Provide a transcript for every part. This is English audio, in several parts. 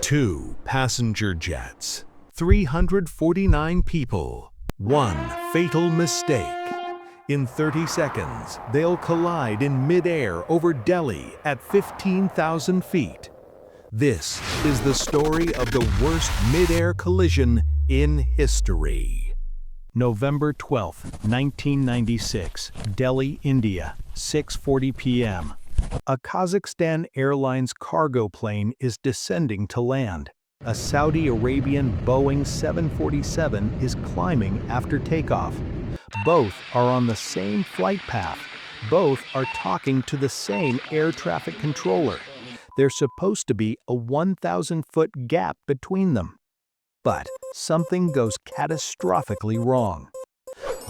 2 passenger jets, 349 people, 1 fatal mistake. In 30 seconds, they'll collide in mid-air over Delhi at 15,000 feet. This is the story of the worst mid-air collision in history. November 12, 1996, Delhi, India, 6:40 p.m. A Kazakhstan Airlines cargo plane is descending to land. A Saudi Arabian Boeing 747 is climbing after takeoff. Both are on the same flight path. Both are talking to the same air traffic controller. There's supposed to be a 1,000-foot gap between them. But something goes catastrophically wrong.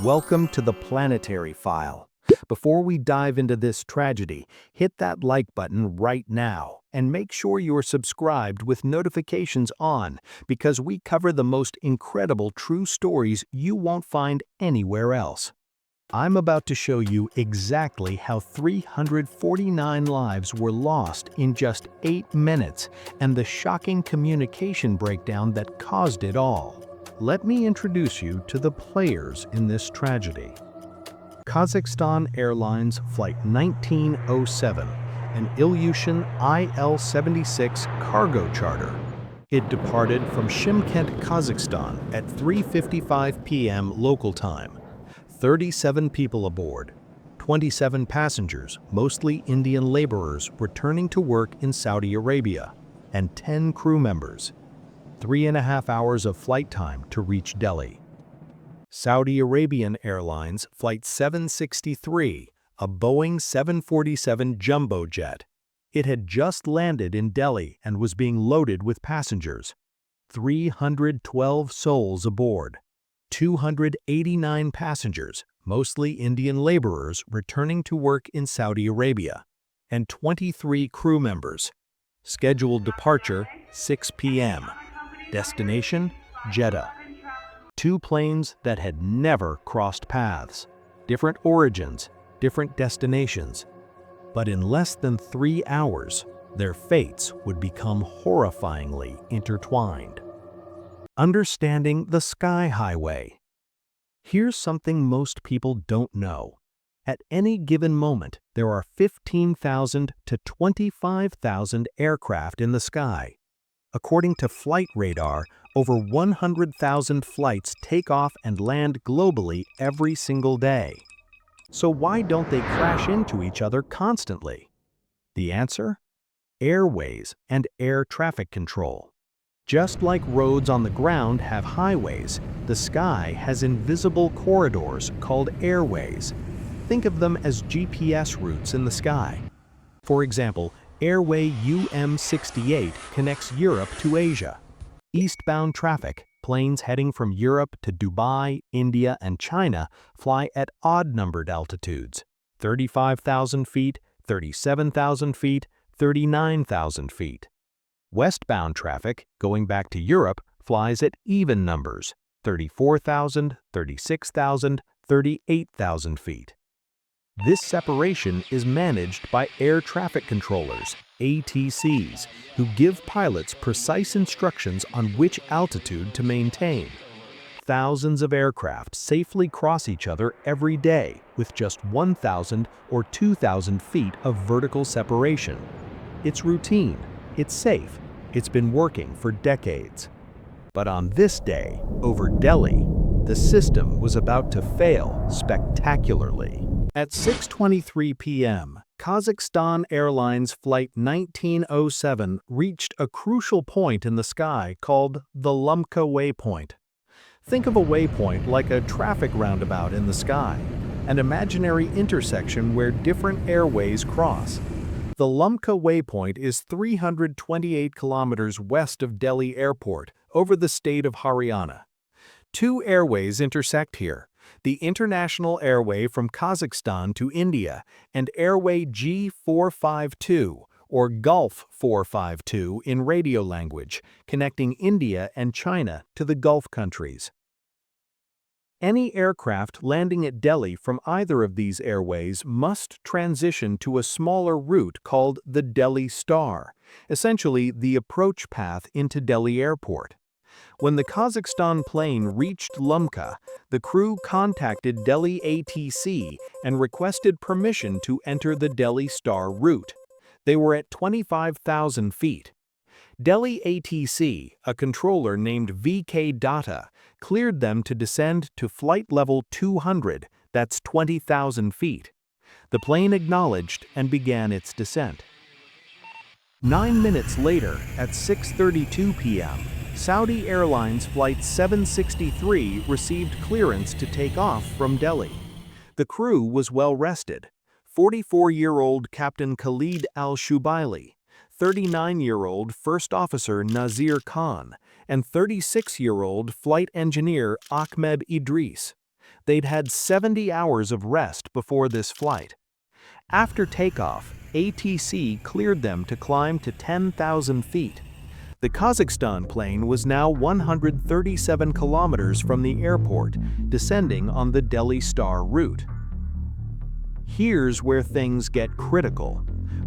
Welcome to the Planetary File. Before we dive into this tragedy, hit that like button right now and make sure you're subscribed with notifications on, because we cover the most incredible true stories you won't find anywhere else. I'm about to show you exactly how 349 lives were lost in just 8 minutes and the shocking communication breakdown that caused it all. Let me introduce you to the players in this tragedy. Kazakhstan Airlines Flight 1907, an Ilyushin IL-76 cargo charter. It departed from Shymkent, Kazakhstan at 3:55 p.m. local time. 37 people aboard, 27 passengers, mostly Indian laborers returning to work in Saudi Arabia, and 10 crew members. 3.5 hours of flight time to reach Delhi. Saudi Arabian Airlines Flight 763, a Boeing 747 jumbo jet. It had just landed in Delhi and was being loaded with passengers. 312 souls aboard. 289 passengers, mostly Indian laborers returning to work in Saudi Arabia, and 23 crew members. Scheduled departure, 6 p.m. Destination, Jeddah. 2 planes that had never crossed paths. Different origins, different destinations. But in less than 3 hours, their fates would become horrifyingly intertwined. Understanding the Sky Highway. Here's something most people don't know. At any given moment, there are 15,000 to 25,000 aircraft in the sky. According to Flight Radar, over 100,000 flights take off and land globally every single day. So why don't they crash into each other constantly? The answer? Airways and air traffic control. Just like roads on the ground have highways, the sky has invisible corridors called airways. Think of them as GPS routes in the sky. For example, Airway UM68 connects Europe to Asia. Eastbound traffic, planes heading from Europe to Dubai, India, and China fly at odd-numbered altitudes: 35,000 feet, 37,000 feet, 39,000 feet. Westbound traffic, going back to Europe, flies at even numbers: 34,000, 36,000, 38,000 feet. This separation is managed by air traffic controllers, ATCs, who give pilots precise instructions on which altitude to maintain. Thousands of aircraft safely cross each other every day with just 1,000 or 2,000 feet of vertical separation. It's routine, it's safe, it's been working for decades. But on this day, over Delhi, the system was about to fail spectacularly. At 6:23 p.m., Kazakhstan Airlines Flight 1907 reached a crucial point in the sky called the Lumka Waypoint. Think of a waypoint like a traffic roundabout in the sky, an imaginary intersection where different airways cross. The Lumka Waypoint is 328 kilometers west of Delhi Airport, over the state of Haryana. 2 airways intersect here: the International Airway from Kazakhstan to India and Airway G452, or Gulf 452 in radio language, connecting India and China to the Gulf countries. Any aircraft landing at Delhi from either of these airways must transition to a smaller route called the Delhi Star, essentially the approach path into Delhi Airport. When the Kazakhstan plane reached Lumka, the crew contacted Delhi ATC and requested permission to enter the Delhi Star route. They were at 25,000 feet. Delhi ATC, a controller named VK Datta, cleared them to descend to flight level 200, that's 20,000 feet. The plane acknowledged and began its descent. 9 minutes later, at 6:32 p.m., Saudi Airlines Flight 763 received clearance to take off from Delhi. The crew was well rested. 44-year-old Captain Khalid Al-Shubaili, 39-year-old First Officer Nazir Khan, and 36-year-old Flight Engineer Ahmed Idris. They'd had 70 hours of rest before this flight. After takeoff, ATC cleared them to climb to 10,000 feet. The Kazakhstan plane was now 137 kilometers from the airport, descending on the Delhi Star route. Here's where things get critical.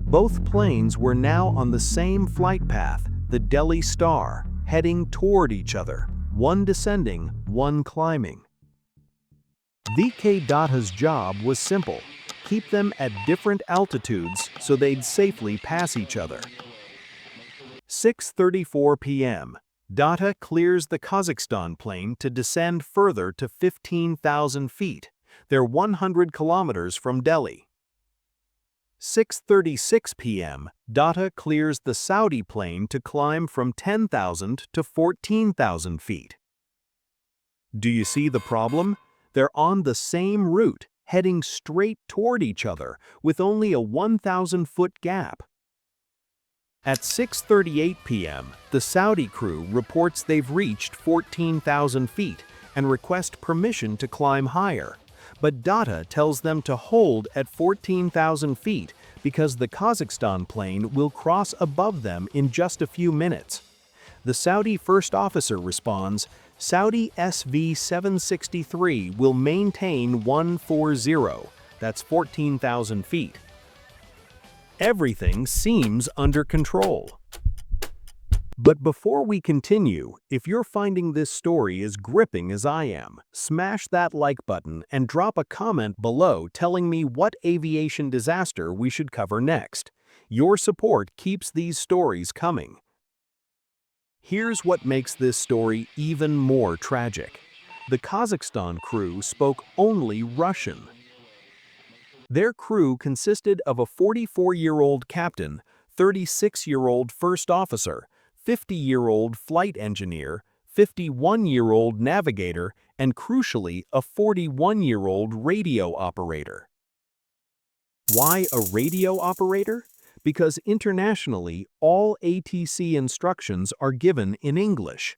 Both planes were now on the same flight path, the Delhi Star, heading toward each other, one descending, one climbing. VK Datta's job was simple: keep them at different altitudes so they'd safely pass each other. 6:34 p.m. Datta clears the Kazakhstan plane to descend further to 15,000 feet. They're 100 kilometers from Delhi. 6:36 p.m. Datta clears the Saudi plane to climb from 10,000 to 14,000 feet. Do you see the problem? They're on the same route, heading straight toward each other, with only a 1,000-foot gap. At 6:38 p.m., the Saudi crew reports they've reached 14,000 feet and request permission to climb higher. But Datta tells them to hold at 14,000 feet because the Kazakhstan plane will cross above them in just a few minutes. The Saudi first officer responds, "Saudi SV-763 will maintain 140, that's 14,000 feet. Everything seems under control." But before we continue, if you're finding this story as gripping as I am, smash that like button and drop a comment below telling me what aviation disaster we should cover next. Your support keeps these stories coming. Here's what makes this story even more tragic. The Kazakhstan crew spoke only Russian. Their crew consisted of a 44-year-old captain, 36-year-old first officer, 50-year-old flight engineer, 51-year-old navigator, and crucially, a 41-year-old radio operator. Why a radio operator? Because internationally, all ATC instructions are given in English.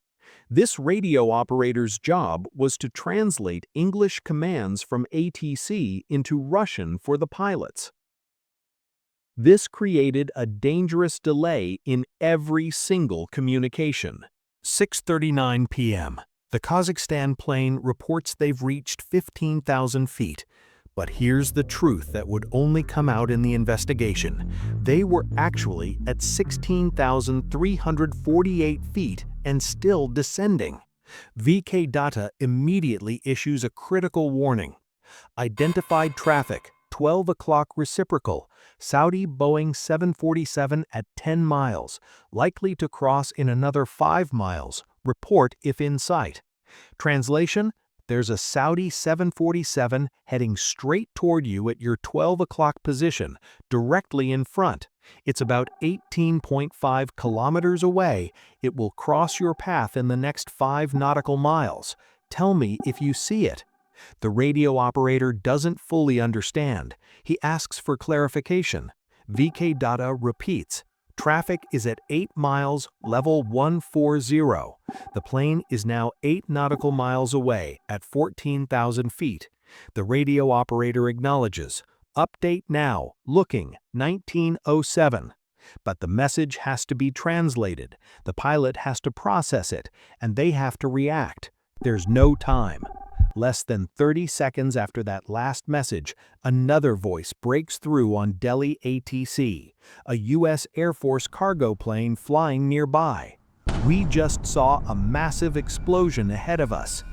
This radio operator's job was to translate English commands from ATC into Russian for the pilots. This created a dangerous delay in every single communication. 6:39 p.m. The Kazakhstan plane reports they've reached 15,000 feet. But here's the truth that would only come out in the investigation. They were actually at 16,348 feet and still descending. VK Datta immediately issues a critical warning. Identified traffic, 12 o'clock reciprocal, Saudi Boeing 747 at 10 miles, likely to cross in another 5 miles, report if in sight. Translation: there's a Saudi 747 heading straight toward you at your 12 o'clock position, directly in front. It's about 18.5 kilometers away. It will cross your path in the next 5 nautical miles. Tell me if you see it. The radio operator doesn't fully understand. He asks for clarification. VK Datta repeats. Traffic is at 8 miles, level 140. The plane is now 8 nautical miles away at 14,000 feet. The radio operator acknowledges. Update now, looking, 1907. But the message has to be translated. The pilot has to process it, and they have to react. There's no time. Less than 30 seconds after that last message, another voice breaks through on Delhi ATC, a U.S. Air Force cargo plane flying nearby. "We just saw a massive explosion ahead of us."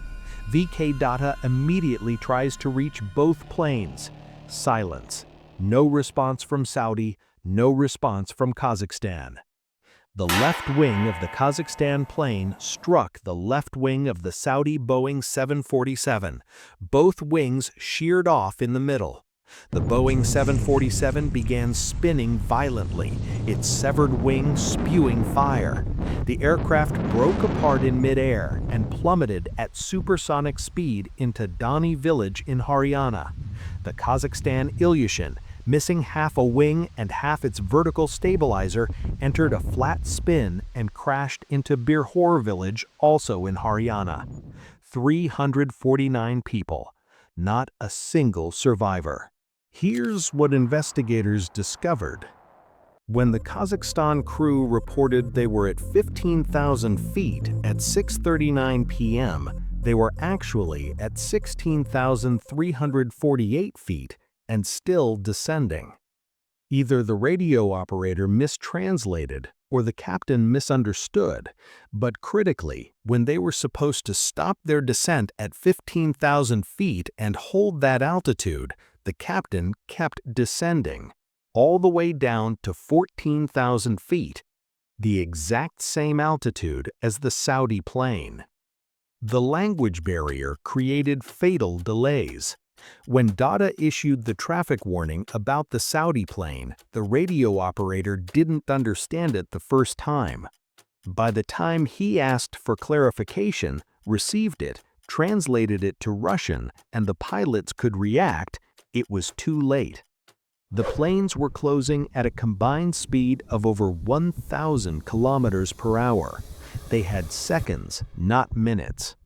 VK Data immediately tries to reach both planes. Silence. No response from Saudi, no response from Kazakhstan. The left wing of the Kazakhstan plane struck the left wing of the Saudi Boeing 747. Both wings sheared off in the middle. The Boeing 747 began spinning violently, its severed wing spewing fire. The aircraft broke apart in midair and plummeted at supersonic speed into Dani village in Haryana. The Kazakhstan Ilyushin, missing half a wing and half its vertical stabilizer, entered a flat spin and crashed into Birhor village, also in Haryana. 349 people, not a single survivor. Here's what investigators discovered. When the Kazakhstan crew reported they were at 15,000 feet at 6:39 p.m., they were actually at 16,348 feet and still descending. Either the radio operator mistranslated or the captain misunderstood, but critically, when they were supposed to stop their descent at 15,000 feet and hold that altitude, the captain kept descending, all the way down to 14,000 feet, the exact same altitude as the Saudi plane. The language barrier created fatal delays. When Data issued the traffic warning about the Saudi plane, the radio operator didn't understand it the first time. By the time he asked for clarification, received it, translated it to Russian, and the pilots could react, it was too late. The planes were closing at a combined speed of over 1,000 kilometers per hour. They had seconds, not minutes.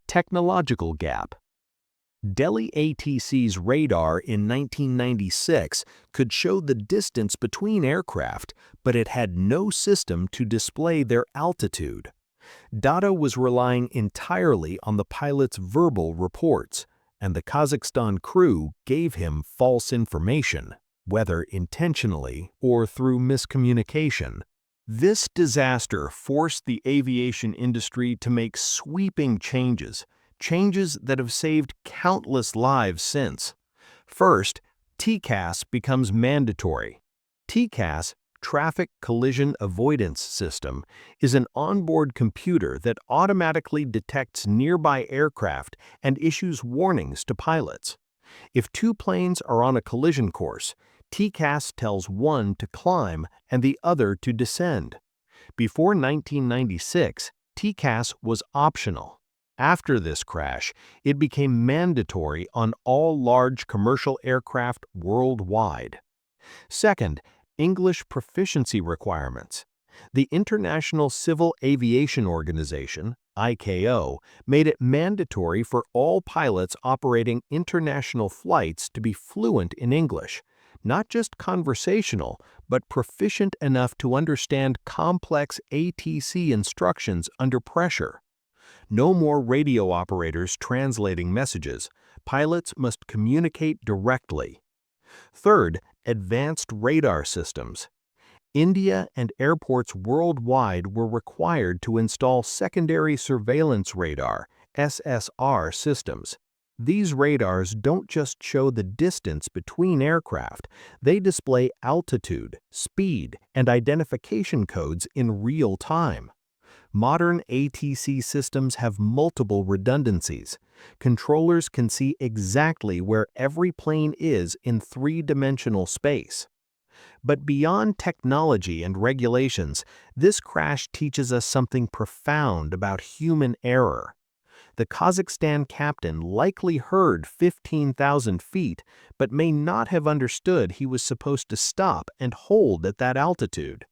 Technological gap. Delhi ATC's radar in 1996 could show the distance between aircraft, but it had no system to display their altitude. Data was relying entirely on the pilot's verbal reports, and the Kazakhstan crew gave him false information, whether intentionally or through miscommunication. This disaster forced the aviation industry to make sweeping changes that have saved countless lives since. First, TCAS becomes mandatory. TCAS, Traffic Collision Avoidance System, is an onboard computer that automatically detects nearby aircraft and issues warnings to pilots. If two planes are on a collision course, TCAS tells one to climb and the other to descend. Before 1996, TCAS was optional. After this crash, it became mandatory on all large commercial aircraft worldwide. Second, English proficiency requirements. The International Civil Aviation Organization, ICAO, made it mandatory for all pilots operating international flights to be fluent in English, not just conversational, but proficient enough to understand complex ATC instructions under pressure. No more radio operators translating messages. Pilots must communicate directly. Third, advanced radar systems. India and airports worldwide were required to install secondary surveillance radar, SSR systems. These radars don't just show the distance between aircraft, they display altitude, speed, and identification codes in real time. Modern ATC systems have multiple redundancies. Controllers can see exactly where every plane is in three-dimensional space. But beyond technology and regulations, this crash teaches us something profound about human error. The Kazakhstan captain likely heard 15,000 feet, but may not have understood he was supposed to stop and hold at that altitude.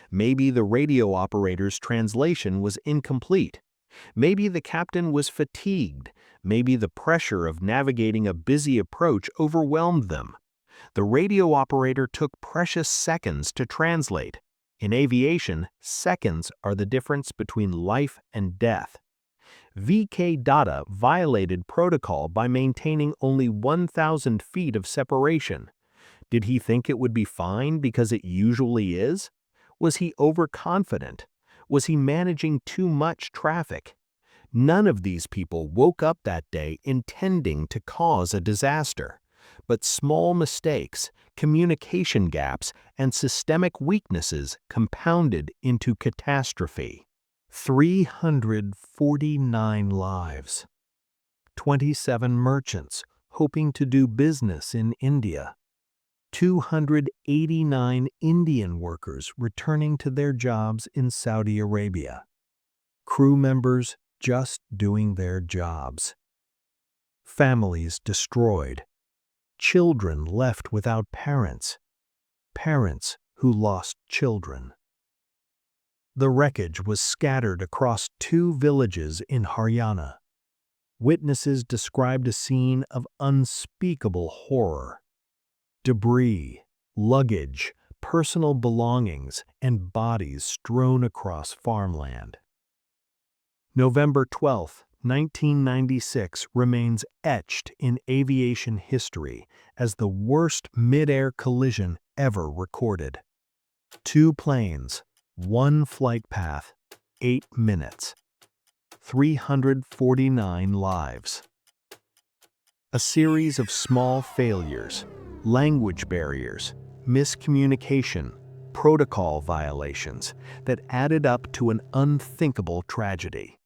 Maybe the radio operator's translation was incomplete. Maybe the captain was fatigued. Maybe the pressure of navigating a busy approach overwhelmed them. The radio operator took precious seconds to translate. In aviation, seconds are the difference between life and death. VK Data violated protocol by maintaining only 1,000 feet of separation. Did he think it would be fine because it usually is? Was he overconfident? Was he managing too much traffic? None of these people woke up that day intending to cause a disaster. But small mistakes, communication gaps, and systemic weaknesses compounded into catastrophe. 349 lives. 27 merchants hoping to do business in India. 289 Indian workers returning to their jobs in Saudi Arabia. Crew members just doing their jobs. Families destroyed. Children left without parents. Parents who lost children. The wreckage was scattered across 2 villages in Haryana. Witnesses described a scene of unspeakable horror. Debris, luggage, personal belongings, and bodies strewn across farmland. November 12, 1996 remains etched in aviation history as the worst mid-air collision ever recorded. 2 planes, 1 flight path, 8 minutes. 349 lives. A series of small failures, language barriers, miscommunication, protocol violations that added up to an unthinkable tragedy.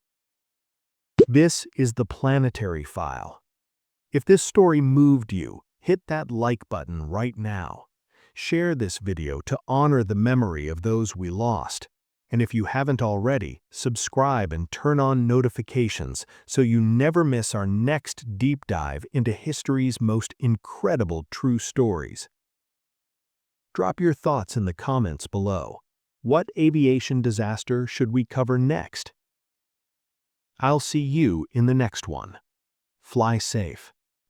This is the Planetary File. If this story moved you, hit that like button right now. Share this video to honor the memory of those we lost. And if you haven't already, subscribe and turn on notifications so you never miss our next deep dive into history's most incredible true stories. Drop your thoughts in the comments below. What aviation disaster should we cover next? I'll see you in the next one. Fly safe.